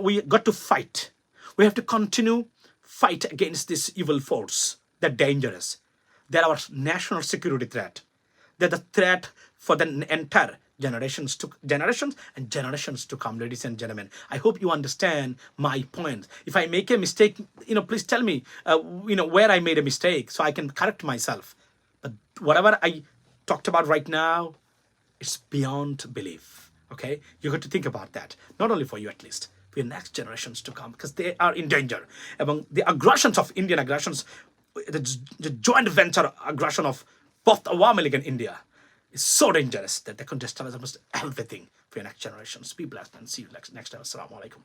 We got to fight. We have to continue fight against this evil force. They're dangerous. They're our national security threat. They're the threat for the entire generations to come, ladies and gentlemen. I hope you understand my point. If I make a mistake, please tell me, where I made a mistake so I can correct myself. But whatever I talked about right now, it's beyond belief, okay? You got to think about that, not only for you at least, for your next generations to come, because they are in danger. Among the aggressions of Indian aggressions, the joint venture aggression of both Awami League and India is so dangerous that they can destroy almost everything for your next generations. Be blessed and see you next time. Assalamu alaikum.